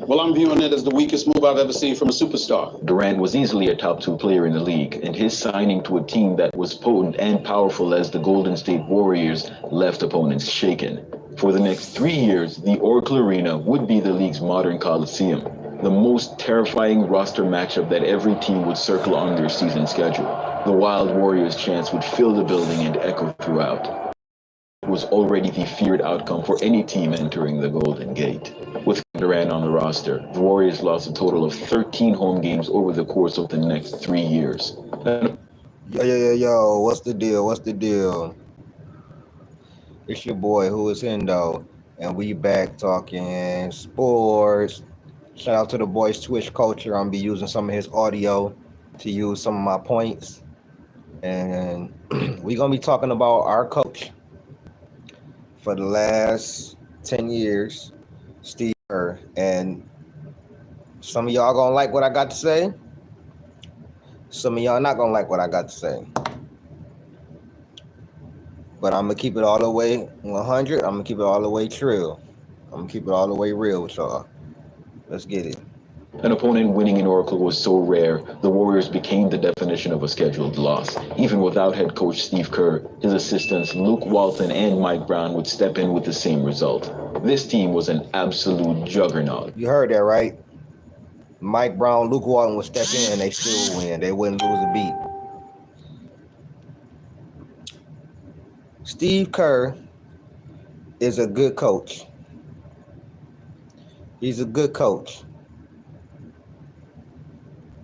Well, I'm viewing it as the weakest move I've ever seen from a superstar. Durant was easily a top 2 player in the league, and his signing to a team that was potent and powerful as the Golden State Warriors left opponents shaken. For the next 3 years, the Oracle Arena would be the league's modern coliseum, the most terrifying roster matchup that every team would circle on their season schedule. The Wild Warriors chants would fill the building and echo throughout. It was already the feared outcome for any team entering the Golden Gate. With Durant on the roster, the Warriors lost a total of 13 home games over the course of the next 3 years. Yo, what's the deal? What's the deal? It's your boy, Who Is Hendo, and we back talking sports. Shout out to the boys Twitch Culture. I'm be using some of his audio to use some of my points. And we're going to be talking about our coach for the last 10 years, Steve Kerr. And some of y'all going to like what I got to say. Some of y'all not going to like what I got to say. But I'm going to keep it all the way 100. I'm going to keep it all the way true. I'm going to keep it all the way real with y'all. Let's get it. An opponent winning in Oracle was so rare, the Warriors became the definition of a scheduled loss. Even without head coach Steve Kerr, his assistants Luke Walton and Mike Brown would step in with the same result. This team was an absolute juggernaut. You heard that, right? Mike Brown, Luke Walton would step in and they still win. They wouldn't lose a beat. Steve Kerr is a good coach. He's a good coach.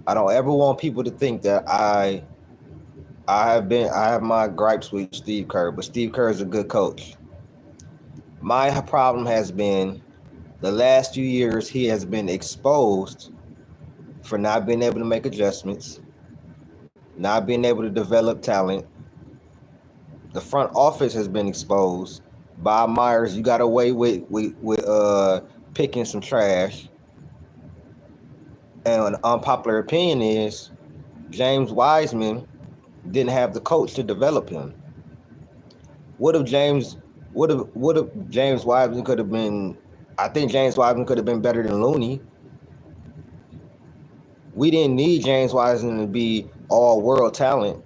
I don't ever want people to think that I have my gripes with Steve Kerr, but Steve Kerr is a good coach. My problem has been the last few years he has been exposed for not being able to make adjustments, not being able to develop talent. The front office has been exposed. Bob Myers, you got away with picking some trash. And an unpopular opinion is James Wiseman didn't have the coach to develop him. What if James Wiseman could have been? I think James Wiseman could have been better than Looney. We didn't need James Wiseman to be all-world talent.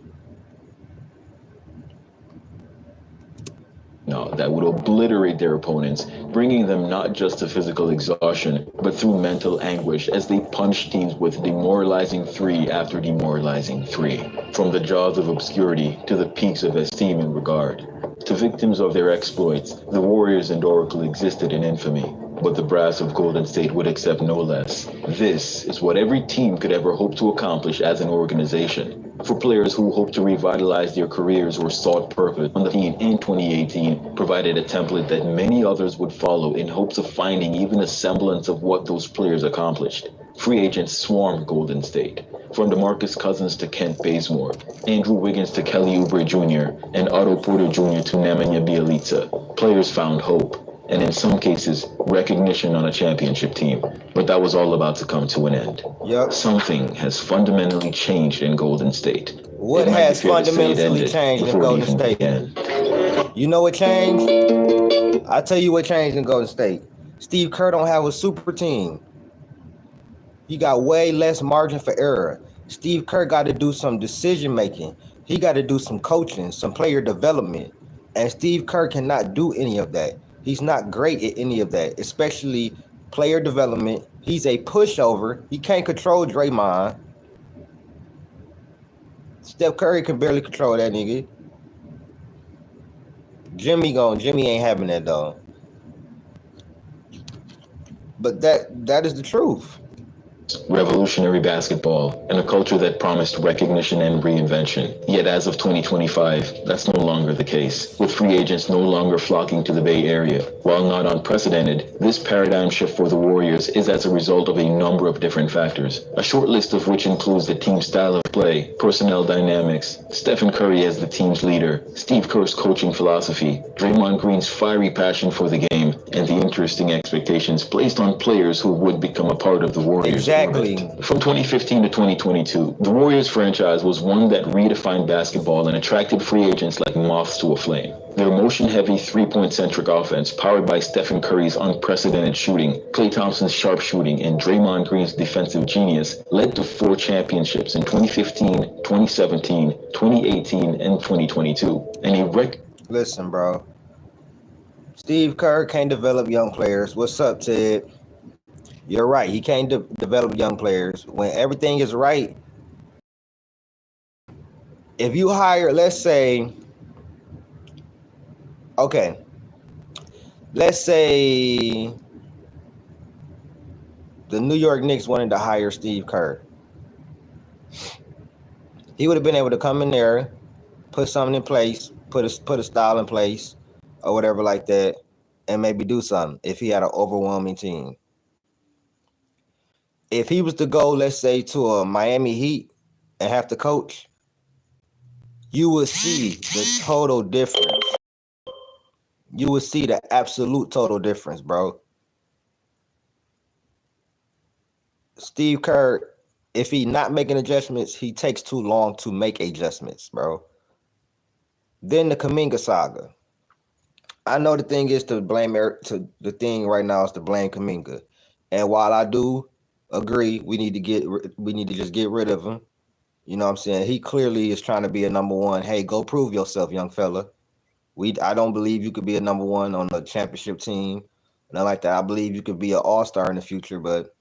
No, that would obliterate their opponents, bringing them not just to physical exhaustion, but through mental anguish as they punched teams with demoralizing 3 after demoralizing 3. From the jaws of obscurity to the peaks of esteem and regard. To victims of their exploits, the Warriors and Oracle existed in infamy, but the brass of Golden State would accept no less. This is what every team could ever hope to accomplish as an organization. For players who hope to revitalize their careers or sought purpose, on the team in 2018 provided a template that many others would follow in hopes of finding even a semblance of what those players accomplished. Free agents swarmed Golden State, from DeMarcus Cousins to Kent Bazemore, Andrew Wiggins to Kelly Oubre Jr., and Otto Porter Jr. to Nemanja Bjelica. Players found hope, and in some cases, recognition on a championship team. But that was all about to come to an end. Yep. Something has fundamentally changed in Golden State. What has fundamentally changed in Golden State? You know what changed? I'll tell you what changed in Golden State. Steve Kerr don't have a super team. He got way less margin for error. Steve Kerr got to do some decision making. He got to do some coaching, some player development. And Steve Kerr cannot do any of that. He's not great at any of that, especially player development. He's a pushover. He can't control Draymond. Steph Curry can barely control that nigga. Jimmy ain't having that though. But that is the truth. Revolutionary basketball, and a culture that promised recognition and reinvention. Yet as of 2025, that's no longer the case, with free agents no longer flocking to the Bay Area. While not unprecedented, this paradigm shift for the Warriors is as a result of a number of different factors, a short list of which includes the team's style of play, personnel dynamics, Stephen Curry as the team's leader, Steve Kerr's coaching philosophy, Draymond Green's fiery passion for the game, and the interesting expectations placed on players who would become a part of the Warriors Exactly. format. From 2015 to 2022, the Warriors franchise was one that redefined basketball and attracted free agents like moths to a flame. Their motion-heavy three-point centric offense, powered by Stephen Curry's unprecedented shooting, Klay Thompson's sharp shooting, and Draymond Green's defensive genius, led to 4 championships in 2015, 2017, 2018, and 2022. And a Listen, bro. Steve Kerr can't develop young players. What's up, Ted? You're right. He can't develop young players. When everything is right, if you hire, let's say, okay, let's say the New York Knicks wanted to hire Steve Kerr. He would have been able to come in there, put something in place, put a style in place, or whatever like that, and maybe do something if he had an overwhelming team. If he was to go, let's say, to a Miami Heat and have to coach, you would see the total difference. You would see the absolute total difference, bro. Steve Kerr, if he not making adjustments, he takes too long to make adjustments, bro. Then the Kuminga saga. I know the thing is to blame the thing right now is to blame Kuminga. And while I do agree we need to just get rid of him. You know what I'm saying? He clearly is trying to be a number one. Hey, go prove yourself, young fella. I don't believe you could be a number one on a championship team. Nothing like that. I believe you could be an all-star in the future, but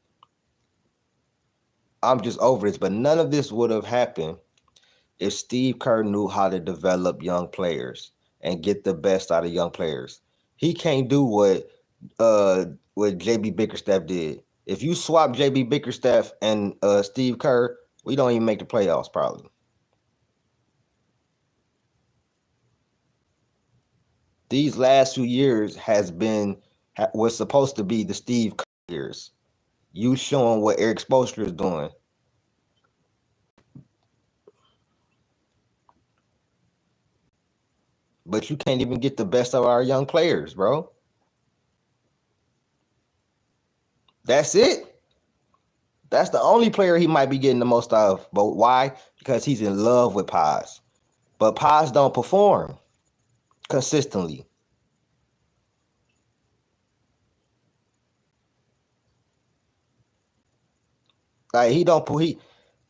I'm just over this. But none of this would have happened if Steve Kerr knew how to develop young players and get the best out of young players. He can't do what JB Bickerstaff did. If you swap JB Bickerstaff and Steve Kerr, we don't even make the playoffs probably. These last few years was supposed to be the Steve Kerr years. You showing what Eric Spoelstra is doing. But you can't even get the best of our young players, bro. That's it. That's the only player he might be getting the most out of. But why? Because he's in love with Paz. But Paz don't perform consistently. Like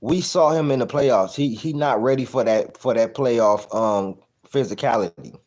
we saw him in the playoffs. He not ready for that playoff physicality.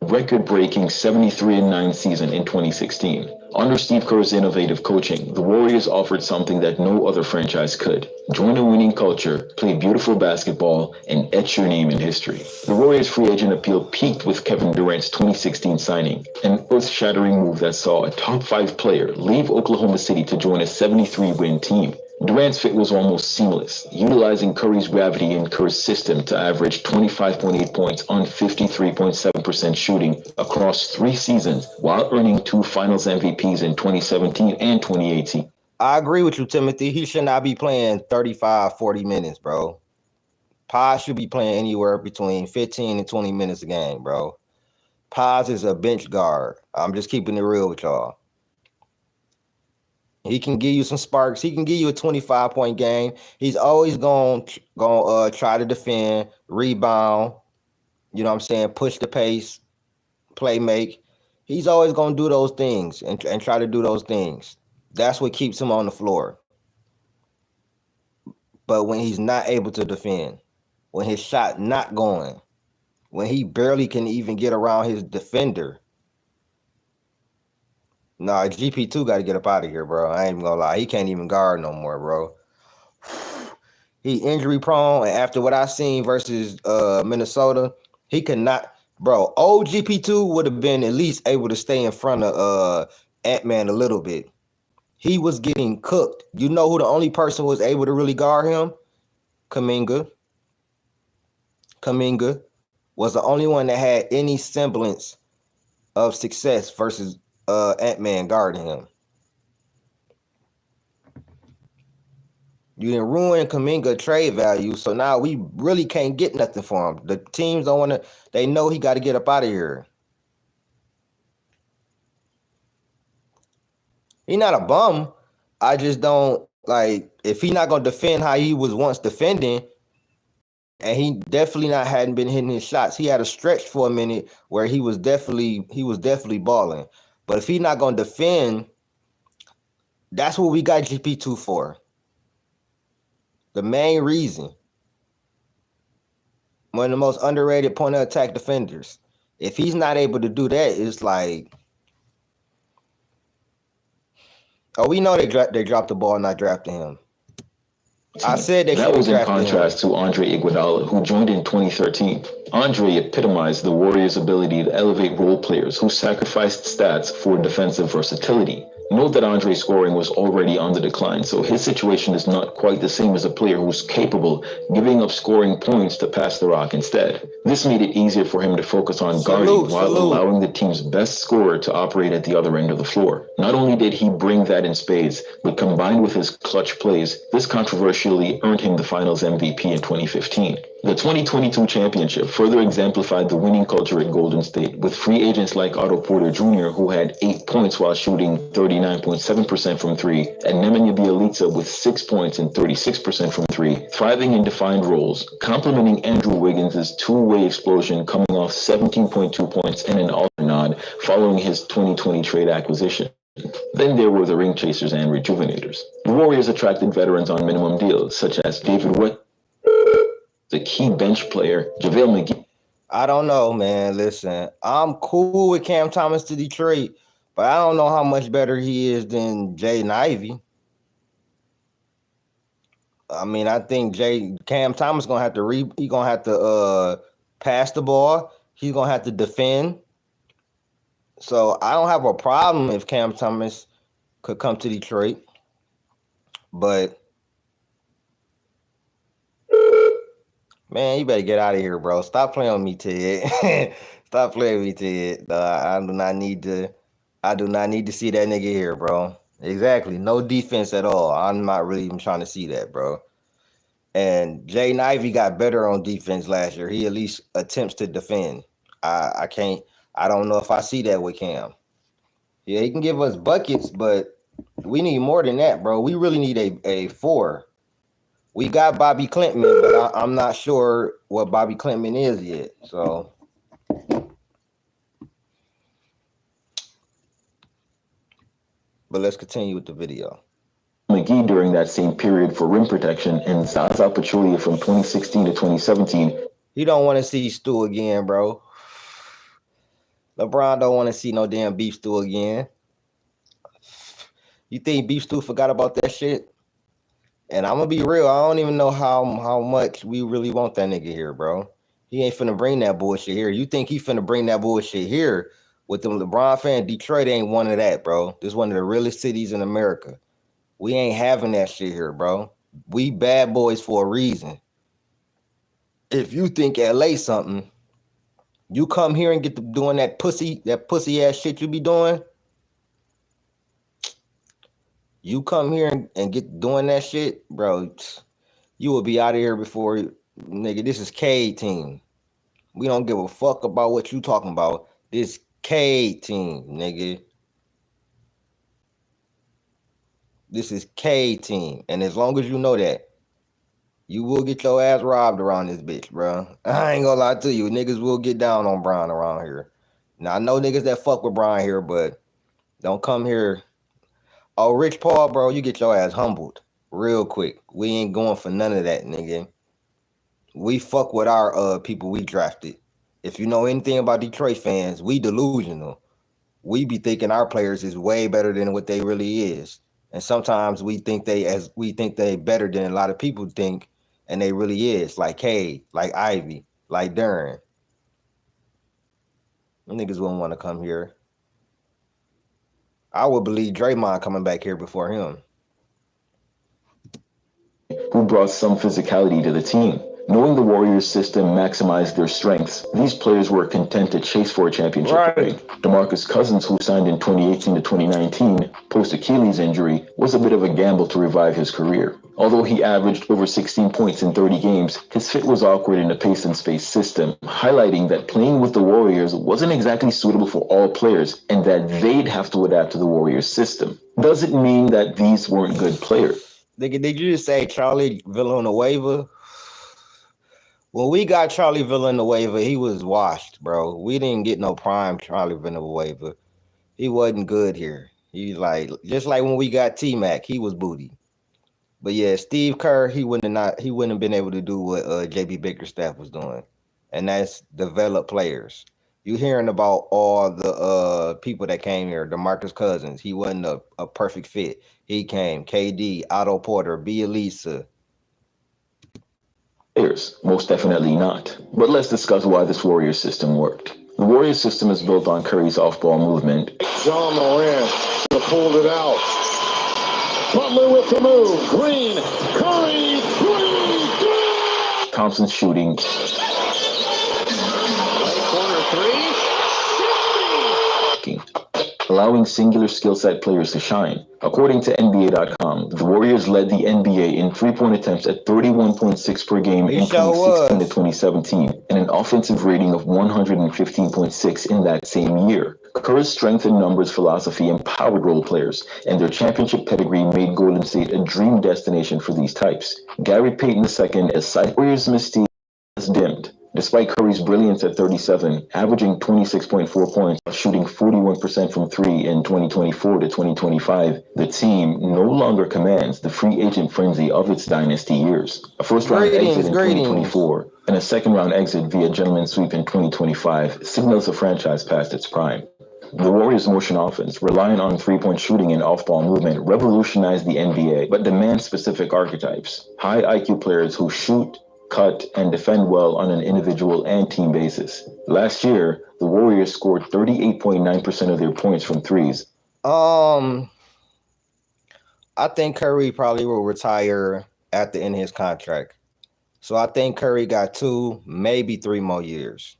Record-breaking 73-9 season in 2016. Under Steve Kerr's innovative coaching, the Warriors offered something that no other franchise could. Join a winning culture, play beautiful basketball, and etch your name in history. The Warriors' free agent appeal peaked with Kevin Durant's 2016 signing, an earth-shattering move that saw a top-5 player leave Oklahoma City to join a 73-win team. Durant's fit was almost seamless, utilizing Curry's gravity in Kerr's system to average 25.8 points on 53.7% shooting across 3 seasons, while earning 2 Finals MVPs in 2017 and 2018. I agree with you, Timothy. He should not be playing 35, 40 minutes, bro. Paz should be playing anywhere between 15 and 20 minutes a game, bro. Paz is a bench guard. I'm just keeping it real with y'all. He can give you some sparks. He can give you a 25-point game. He's always going to try to defend, rebound, you know what I'm saying, push the pace, play make. He's always going to do those things and try to do those things. That's what keeps him on the floor. But when he's not able to defend, when his shot not going, when he barely can even get around his defender, nah, GP2 got to get up out of here, bro. I ain't even gonna lie. He can't even guard no more, bro. He injury prone, and after what I seen versus Minnesota, he cannot, bro. Old GP2 would have been at least able to stay in front of Ant-Man a little bit. He was getting cooked. You know who the only person was able to really guard him? Kuminga. Kuminga was the only one that had any semblance of success versus Ant-Man guarding him. You didn't ruin Kuminga trade value, so now we really can't get nothing for him. The teams don't want to. They know he got to get up out of here. He not a bum. I just don't like if he not gonna defend how he was once defending, and he definitely not hadn't been hitting his shots. He had a stretch for a minute where he was definitely balling. But if he not gonna defend, that's what we got GP2 for. The main reason. One of the most underrated point of attack defenders. If he's not able to do that, it's like, oh, we know they dropped the ball not drafting him. I said they should That was in have drafted him. contrast to Andre Iguodala, who joined in 2013. Andre epitomized the Warriors' ability to elevate role players who sacrificed stats for defensive versatility. Note that Andre's scoring was already on the decline, so his situation is not quite the same as a player who's capable giving up scoring points to pass the rock instead. This made it easier for him to focus on guarding while allowing the team's best scorer to operate at the other end of the floor. Not only did he bring that in spades, but combined with his clutch plays, this controversially earned him the Finals MVP in 2015. The 2022 championship further exemplified the winning culture at Golden State, with free agents like Otto Porter Jr., who had 8 points while shooting 39.7% from three, and Nemanja Bjelica with 6 points and 36% from three, thriving in defined roles, complementing Andrew Wiggins' two-way explosion coming off 17.2 points and an All-Star nod following his 2020 trade acquisition. Then there were the ring chasers and rejuvenators. The Warriors attracted veterans on minimum deals, such as David West, the key bench player, JaVale McGee. I don't know, man. Listen, I'm cool with Cam Thomas to Detroit, but I don't know how much better he is than Jaden Ivey. I mean, I think Cam Thomas gonna have to pass the ball. He's gonna have to defend. So I don't have a problem if Cam Thomas could come to Detroit, but man, you better get out of here, bro. Stop playing with me, Ted. Stop playing with me, Ted. I do not need to see that nigga here, bro. Exactly. No defense at all. I'm not really even trying to see that, bro. And Jaden Ivey got better on defense last year. He at least attempts to defend. I don't know if I see that with Cam. Yeah, he can give us buckets, but we need more than that, bro. We really need a 4. We got Bobby Clintman, but I'm not sure what Bobby Clintman is yet. So, but let's continue with the video. McGee during that same period for rim protection, and Zaza Pachulia from 2016 to 2017. You don't want to see Stu again, bro. LeBron don't want to see no damn Beef Stew again. You think Beef Stew forgot about that shit? And I'm gonna be real, I don't even know how much we really want that nigga here, bro. He ain't finna bring that bullshit here. You think he finna bring that bullshit here with them LeBron fans? Detroit ain't one of that, bro. This is one of the realest cities in America. We ain't having that shit here, bro. We bad boys for a reason. If you think LA something, you come here and get to doing that pussy ass shit you be doing. You come here and get doing that shit, bro. You will be out of here before, nigga. This is K team. We don't give a fuck about what you talking about. This K team, nigga. This is K team, and as long as you know that, you will get your ass robbed around this bitch, bro. I ain't gonna lie to you. Niggas will get down on Brian around here. Now, I know niggas that fuck with Brian here, but don't come here. Oh, Rich Paul, bro, you get your ass humbled real quick. We ain't going for none of that, nigga. We fuck with our people we drafted. If you know anything about Detroit fans, we delusional. We be thinking our players is way better than what they really is. And sometimes we think they better than a lot of people think, and they really is. Like Cade, like Ivy, like Duran. Niggas wouldn't want to come here. I would believe Draymond coming back here before him. Who brought some physicality to the team. Knowing the Warriors system maximized their strengths, these players were content to chase for a championship ring. DeMarcus Cousins, who signed in 2018 to 2019, post-Achilles injury, was a bit of a gamble to revive his career. Although he averaged over 16 points in 30 games, his fit was awkward in a pace and space system, highlighting that playing with the Warriors wasn't exactly suitable for all players and that they'd have to adapt to the Warriors system. doesn't mean that these weren't good players. Did you just say Charlie Villanueva? When we got Charlie Villanueva, he was washed, bro. We didn't get no prime Charlie Villanueva. He wasn't good here. He like just like when we got T Mac, he was booty. But yeah, Steve Kerr, he wouldn't have been able to do what JB Bickerstaff was doing, and that's develop players. You hearing about all the people that came here, DeMarcus Cousins. He wasn't a perfect fit. He came, KD, Otto Porter, Bielisa. Players, most definitely not. But let's discuss why this Warriors system worked. The Warriors system is built on Curry's off-ball movement. John Moran pulled it out. Butler with the move. Green, Curry, three. Thompson's shooting. Corner three. Allowing singular skill set players to shine. According to NBA.com, the Warriors led the NBA in three-point attempts at 31.6 per game in 2016 to 2017, and an offensive rating of 115.6 in that same year. Kerr's strength in numbers philosophy empowered role players, and their championship pedigree made Golden State a dream destination for these types. Gary Payton II, as Warriors' mystique has dimmed. Despite Curry's brilliance at 37, averaging 26.4 points, shooting 41% from three in 2024 to 2025, the team no longer commands the free agent frenzy of its dynasty years. A first-round exit in 2024 and a second-round exit via gentleman's sweep in 2025 signals the franchise past its prime. The Warriors' motion offense, relying on three-point shooting and off-ball movement, revolutionized the NBA, but demands specific archetypes. High IQ players who shoot, cut, and defend well on an individual and team basis. Last year, the Warriors scored 38.9% of their points from threes. I think Curry probably will retire at the end of his contract. So I think Curry got 2, maybe 3 more years.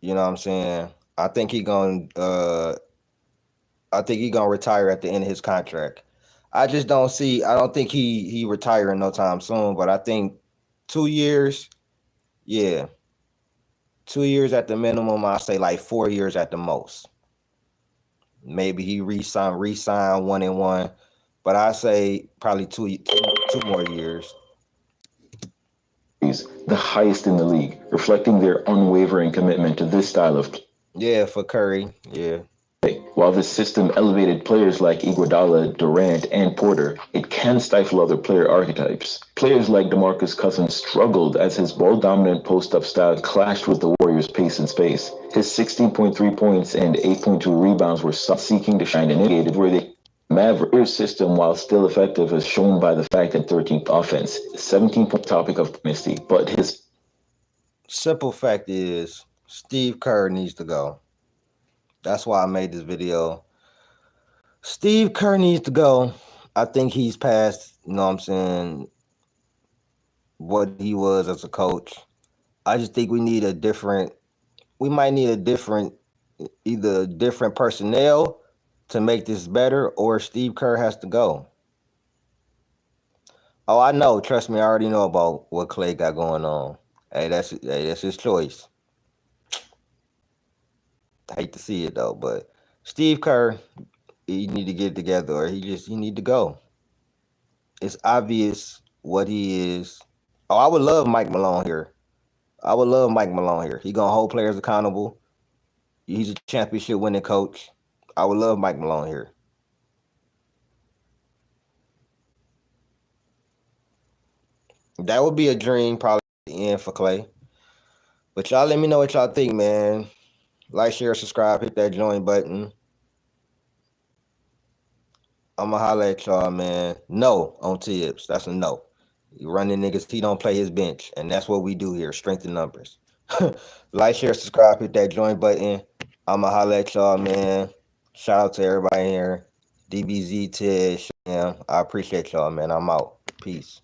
You know what I'm saying? I think he's gonna retire at the end of his contract. I don't think he retiring no time soon, but I think 2 years, yeah. 2 years at the minimum. I say like 4 years at the most. Maybe he re-sign 1-1, but I say probably two more years. The highest in the league, reflecting their unwavering commitment to this style of play. Yeah, for Curry, yeah. While this system elevated players like Iguodala, Durant, and Porter, it can stifle other player archetypes. Players like DeMarcus Cousins struggled as his ball-dominant post-up style clashed with the Warriors' pace and space. His 16.3 points and 8.2 rebounds were seeking to shine and indicated where the Mavericks system, while still effective, is shown by the fact that 13th offense, 17-point topic of misty, but his simple fact is Steve Kerr needs to go. That's why I made this video. Steve Kerr needs to go. I think he's past, you know what I'm saying, what he was as a coach. I just think we might need a different, either different personnel to make this better, or Steve Kerr has to go. Oh, I know. Trust me, I already know about what Clay got going on. Hey, that's his choice. I hate to see it though, but Steve Kerr, he need to get it together, or he need to go. It's obvious what he is. Oh, I would love Mike Malone here. He gonna hold players accountable. He's a championship winning coach. I would love Mike Malone here. That would be a dream, probably the end for Clay. But y'all let me know what y'all think, man. Like, share, subscribe, hit that join button. I'ma holler at y'all, man. No on Tibbs. That's a no. You running niggas, he don't play his bench. And that's what we do here, strength in numbers. Like, share, subscribe, hit that join button. I'ma holler at y'all, man. Shout out to everybody here. DBZ, Tish. I appreciate y'all, man. I'm out. Peace.